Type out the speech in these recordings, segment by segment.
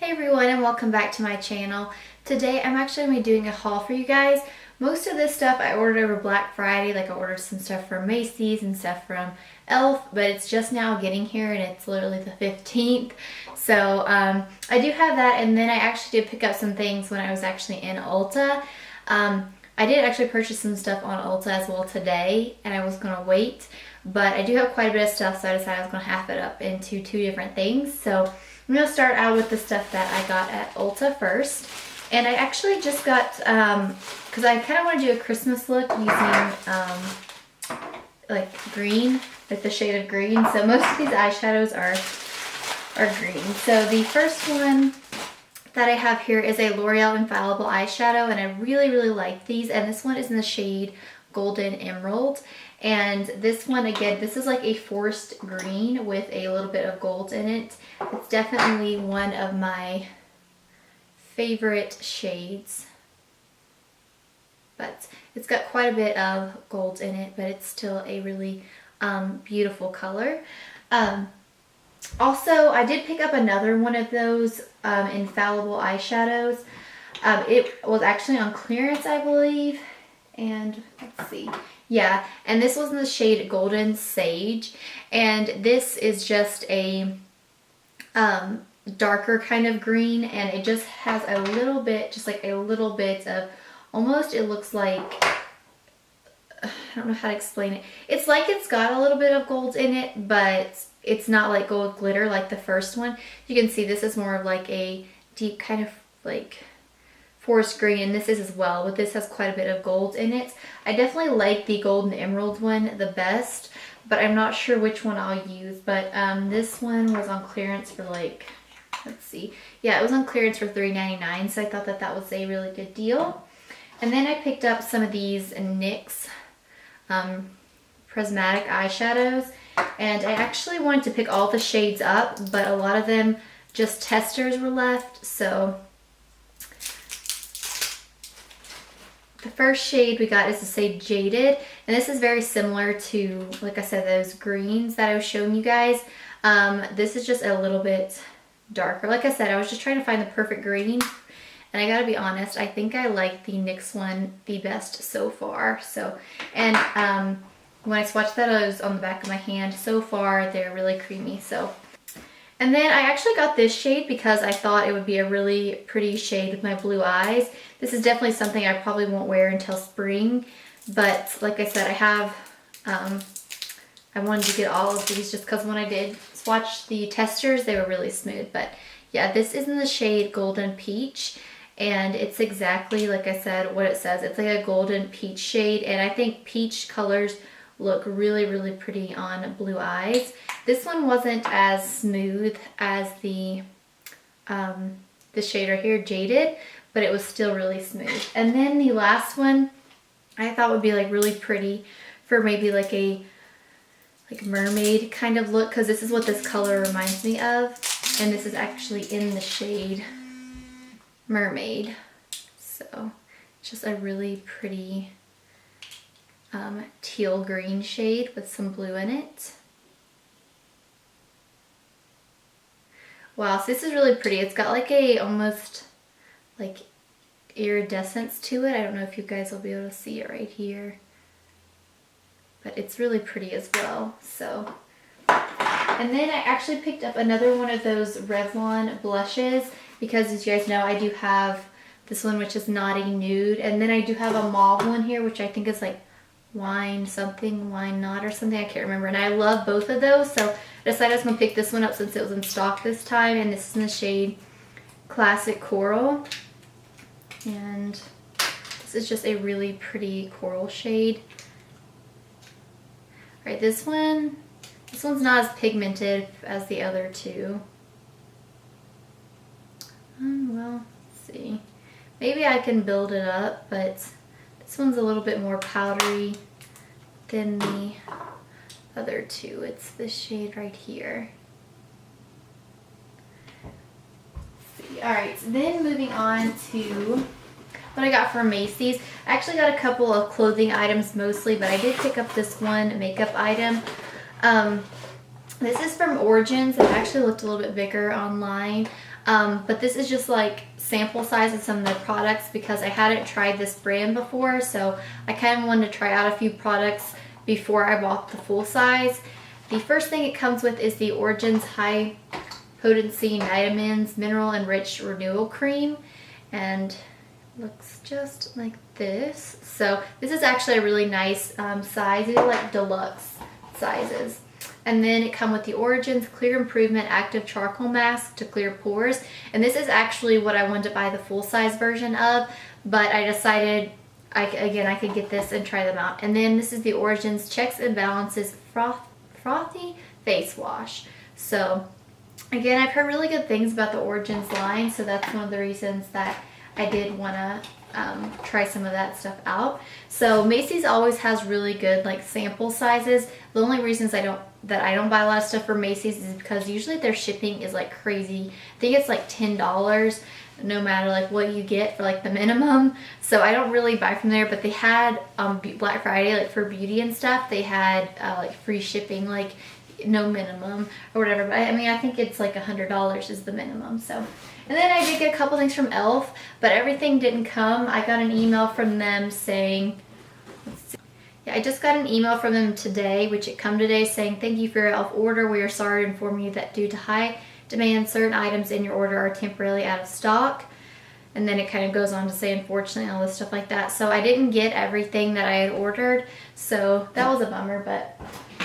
Hey everyone, and welcome back to my channel. Today I'm actually going to be doing a haul for you guys. Most of this stuff I ordered over Black Friday, like I ordered some stuff from Macy's and stuff from Elf, but it's just now getting here and it's literally the 15th. So I do have that, and then I actually did pick up some things when I was actually in Ulta. I did actually purchase some stuff on Ulta as well today, and I was going to wait, but I do have quite a bit of stuff, so I decided I was going to half it up into two different things. So I'm going to start out with the stuff that I got at Ulta first. And I actually just got, because I kind of want to do a Christmas look using like green, like the shade of green. So most of these eyeshadows are green. So the first one that I have here is a L'Oreal Infallible eyeshadow, and I really like these. And this one is in the shade Golden Emerald. And this one, again, this is like a forest green with a little bit of gold in it. It's definitely one of my favorite shades. But it's got quite a bit of gold in it, but it's still a really beautiful color. Also, I did pick up another one of those infallible eyeshadows. It was actually on clearance, I believe. And let's see. Yeah, and this was in the shade Golden Sage, and this is just a darker kind of green, and it just has a little bit, just like a little bit of, almost it looks like, I don't know how to explain it. It's like it's got a little bit of gold in it, but it's not like gold glitter like the first one. You can see this is more of like a deep kind of like forest green, and this is as well, but this has quite a bit of gold in it. I definitely like the Golden Emerald one the best, but I'm not sure which one I'll use. But this one was on clearance for like, let's see, yeah, it was on clearance for $3.99, so I thought that that was a really good deal. And then I picked up some of these NYX prismatic eyeshadows, and I actually wanted to pick all the shades up, but a lot of them just testers were left. So the first shade we got is the shade Jaded, and this is very similar to, like I said, those greens that I was showing you guys. This is just a little bit darker. Like I said, I was just trying to find the perfect green, and I gotta be honest, I think I like the NYX one the best so far. So, and when I swatched that, I was on the back of my hand. So far, they're really creamy. So. And then I actually got this shade because I thought it would be a really pretty shade with my blue eyes. This is definitely something I probably won't wear until spring, but like I said, I have, I wanted to get all of these just because when I did swatch the testers, they were really smooth. But yeah, this is in the shade Golden Peach, and it's exactly, like I said, what it says. It's like a golden peach shade, and I think peach colors look really pretty on blue eyes. This one wasn't as smooth as the shade right here, Jaded, but it was still really smooth. And then the last one I thought would be like really pretty for maybe like a mermaid kind of look, because this is what this color reminds me of, and this is actually in the shade Mermaid. So it's just a really pretty teal green shade with some blue in it. Wow, so this is really pretty. It's got like a almost like iridescence to it. I don't know if you guys will be able to see it right here, but it's really pretty as well. So, and then I actually picked up another one of those Revlon blushes, because as you guys know, I do have this one which is Naughty Nude, and then I do have a mauve one here which I think is like wine something, wine not or something, I can't remember, and I love both of those, so I decided I was going to pick this one up since it was in stock this time, and this is in the shade Classic Coral, and this is just a really pretty coral shade. Alright, this one's not as pigmented as the other two. Well, let's see. Maybe I can build it up, but this one's a little bit more powdery than the other two. It's this shade right here. Let's see. Alright, so then moving on to what I got from Macy's. I actually got a couple of clothing items mostly, but I did pick up this one makeup item. This is from Origins. It actually looked a little bit bigger online. But this is just like sample size of some of their products because I hadn't tried this brand before, so I kind of wanted to try out a few products before I bought the full size. The first thing it comes with is the Origins High Potency Vitamins Mineral Enriched Renewal Cream, and looks just like this. So this is actually a really nice size. These are like deluxe sizes. And then it comes with the Origins Clear Improvement Active Charcoal Mask to clear pores. And this is actually what I wanted to buy the full size version of, but I decided I could get this and try them out. And then this is the Origins Checks and Balances Frothy Face Wash. So again, I've heard really good things about the Origins line, so that's one of the reasons that I did want to try some of that stuff out. So Macy's always has really good like sample sizes. The only reasons I don't buy a lot of stuff from Macy's is because usually their shipping is like crazy. I think it's like $10 no matter like what you get for like the minimum. So I don't really buy from there, but they had Black Friday, like for beauty and stuff, they had like free shipping, like no minimum or whatever. But I mean, I think it's like $100 is the minimum. So, and then I did get a couple things from e.l.f., but everything didn't come. I got an email from them saying, I just got an email from them today, which it come today, saying, thank you for your e.l.f. order. We are sorry to inform you that due to high demand, certain items in your order are temporarily out of stock. And then it kind of goes on to say, unfortunately, all this stuff like that. So I didn't get everything that I had ordered. So that was a bummer, but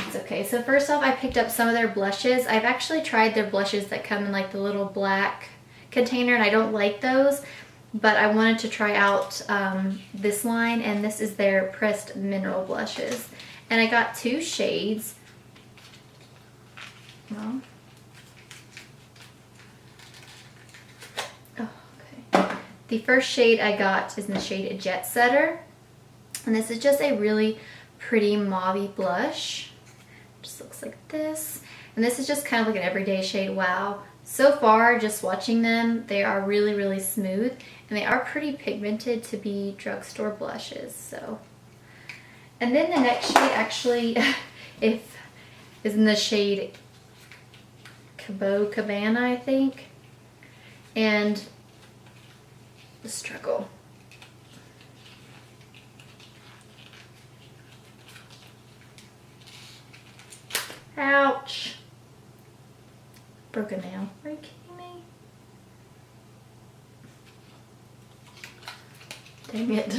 it's okay. So first off, I picked up some of their blushes. I've actually tried their blushes that come in like the little black container, and I don't like those. But I wanted to try out this line, and this is their pressed mineral blushes. And I got 2 shades. Well, oh, okay. The first shade I got is in the shade Jet Setter. And this is just a really pretty mauve blush. Just looks like this. And this is just kind of like an everyday shade. Wow. So far, just watching them, they are really, really smooth. And they are pretty pigmented to be drugstore blushes. So, and then the next shade actually is in the shade Cabana, I think. And the struggle. Ouch. Broken nail. Are you kidding me? Dang it.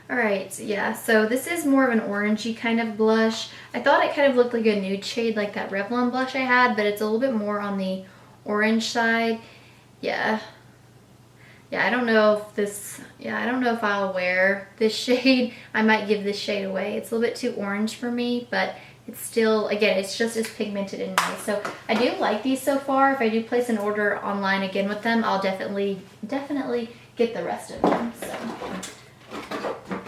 Alright, yeah, so this is more of an orangey kind of blush. I thought it kind of looked like a nude shade like that Revlon blush I had, but it's a little bit more on the orange side. Yeah. Yeah, I don't know if I'll wear this shade. I might give this shade away. It's a little bit too orange for me, but it's still, again, it's just as pigmented and nice. So I do like these so far. If I do place an order online again with them, I'll definitely get the rest of them. So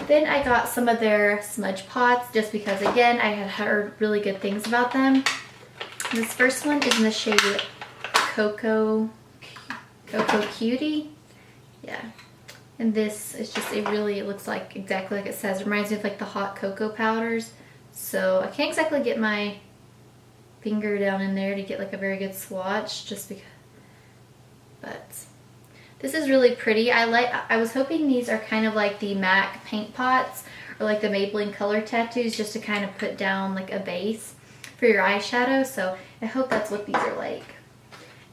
then I got some of their smudge pots just because, again, I had heard really good things about them. This first one is in the shade Cocoa Cutie. Yeah. And this is just it looks like exactly like it says. It reminds me of like the hot cocoa powders. So I can't exactly get my finger down in there to get like a very good swatch just because, but this is really pretty. I was hoping these are kind of like the MAC paint pots or like the Maybelline color tattoos, just to kind of put down like a base for your eyeshadow. So I hope that's what these are like.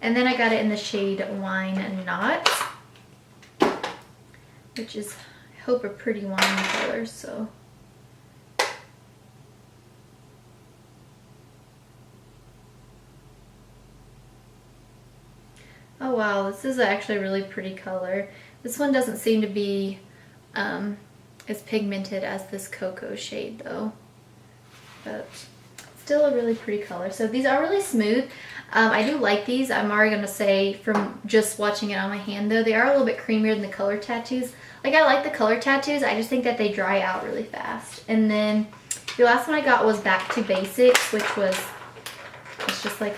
And then I got it in the shade Wine Knot, which is, I hope, a pretty wine color. So oh wow, this is actually a really pretty color. This one doesn't seem to be as pigmented as this cocoa shade though, but still a really pretty color. So these are really smooth. I do like these. I'm already going to say from just watching it on my hand though, they are a little bit creamier than the color tattoos. Like, I like the color tattoos, I just think that they dry out really fast. And then the last one I got was Back to Basics, which was, it's just like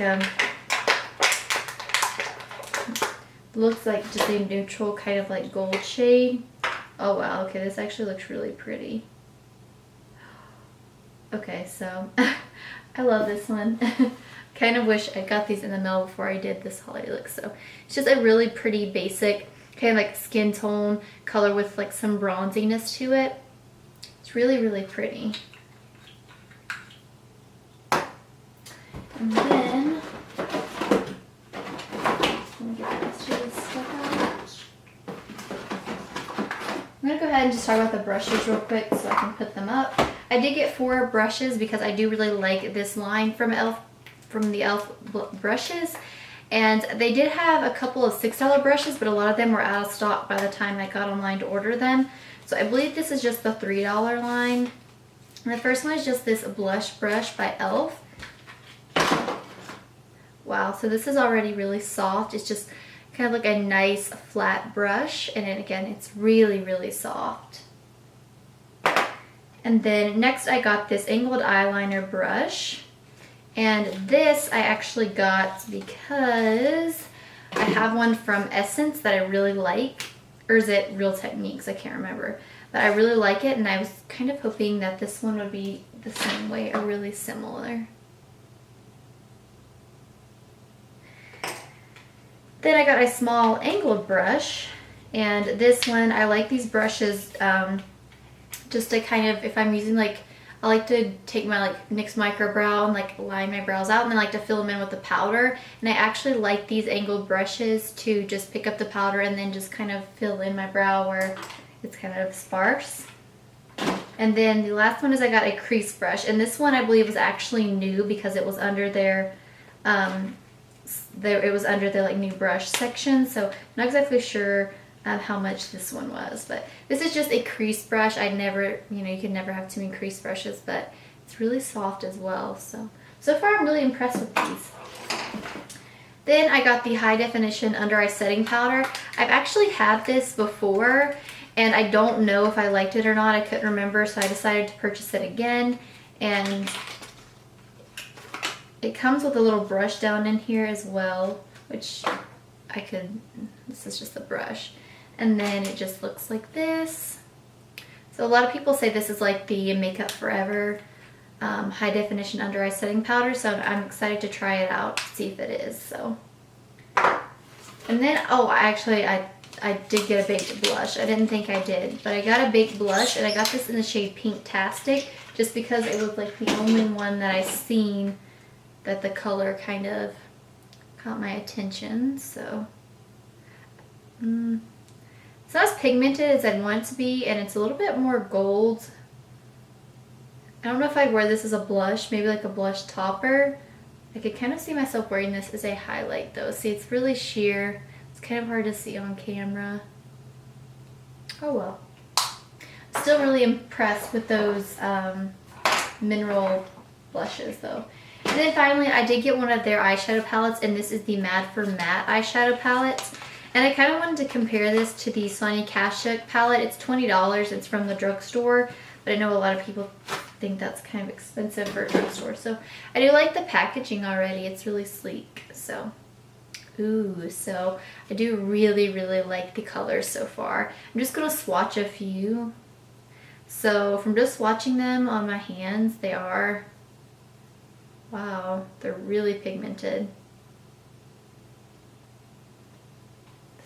looks like just a neutral kind of like gold shade. Oh wow, okay, this actually looks really pretty. Okay, so I love this one. Kind of wish I got these in the mail before I did this holiday look. So it's just a really pretty basic kind of like skin tone color with like some bronziness to it. It's really, really pretty. And then, let me get the rest of this stuff out. I'm gonna go ahead and just talk about the brushes real quick so I can put them up. I did get 4 brushes because I do really like this line from the e.l.f. brushes. And they did have a couple of $6 brushes, but a lot of them were out of stock by the time I got online to order them. So I believe this is just the $3 line. And the first one is just this blush brush by e.l.f. Wow, so this is already really soft. It's just kind of like a nice flat brush. And then again, it's really, really soft. And then next I got this angled eyeliner brush. And this I actually got because I have one from Essence that I really like. Or is it Real Techniques? I can't remember. But I really like it, and I was kind of hoping that this one would be the same way or really similar. Then I got a small angled brush. And this one, I like these brushes just to kind of, if I'm using like, I like to take my like NYX micro brow and like line my brows out, and then I like to fill them in with the powder. And I actually like these angled brushes to just pick up the powder and then just kind of fill in my brow where it's kind of sparse. And then the last one is I got a crease brush, and this one I believe was actually new because it was under their it was under their like new brush section. So I'm not exactly sure how much this one was, but this is just a crease brush. I never, you can never have too many crease brushes, but it's really soft as well. So far I'm really impressed with these. Then I got the high definition under eye setting powder. I've actually had this before and I don't know if I liked it or not. I couldn't remember, so I decided to purchase it again. And it comes with a little brush down in here as well, which this is just a brush. And then it just looks like this. So a lot of people say this is like the Makeup Forever high definition under eye setting powder. So I'm excited to try it out, to see if it is. So, and then, I did get a baked blush. I didn't think I did, but I got a baked blush, and I got this in the shade Pink-tastic just because it was like the only one that I seen that the color kind of caught my attention. So it's not as pigmented as I'd want it to be, and it's a little bit more gold. I don't know if I'd wear this as a blush, maybe like a blush topper. I could kind of see myself wearing this as a highlight though. See, it's really sheer. It's kind of hard to see on camera. Oh well. Still really impressed with those mineral blushes though. And then finally, I did get one of their eyeshadow palettes, and this is the Mad for Matte eyeshadow palette. And I kind of wanted to compare this to the Sonia Kashuk palette. It's $20. It's from the drugstore, but I know a lot of people think that's kind of expensive for a drugstore. So I do like the packaging already. It's really sleek. So, so I do really, really like the colors so far. I'm just going to swatch a few. So from just swatching them on my hands, they are, wow, they're really pigmented.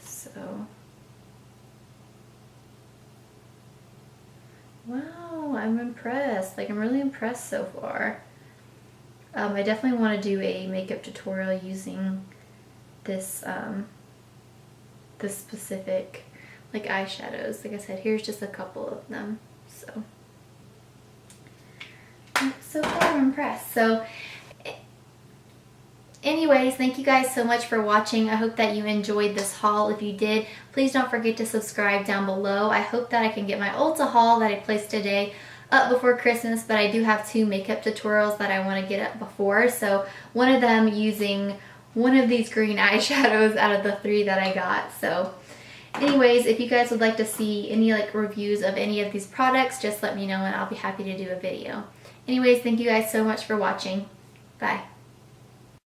So, wow, I'm impressed. Like, I'm really impressed so far. I definitely want to do a makeup tutorial using this, this specific, like, eyeshadows. Like I said, here's just a couple of them. So far I'm impressed. So, anyways, thank you guys so much for watching. I hope that you enjoyed this haul. If you did, please don't forget to subscribe down below. I hope that I can get my Ulta haul that I placed today up before Christmas, but I do have 2 makeup tutorials that I want to get up before. So one of them using one of these green eyeshadows out of the 3 that I got. So anyways, if you guys would like to see any like reviews of any of these products, just let me know and I'll be happy to do a video. Anyways, thank you guys so much for watching. Bye.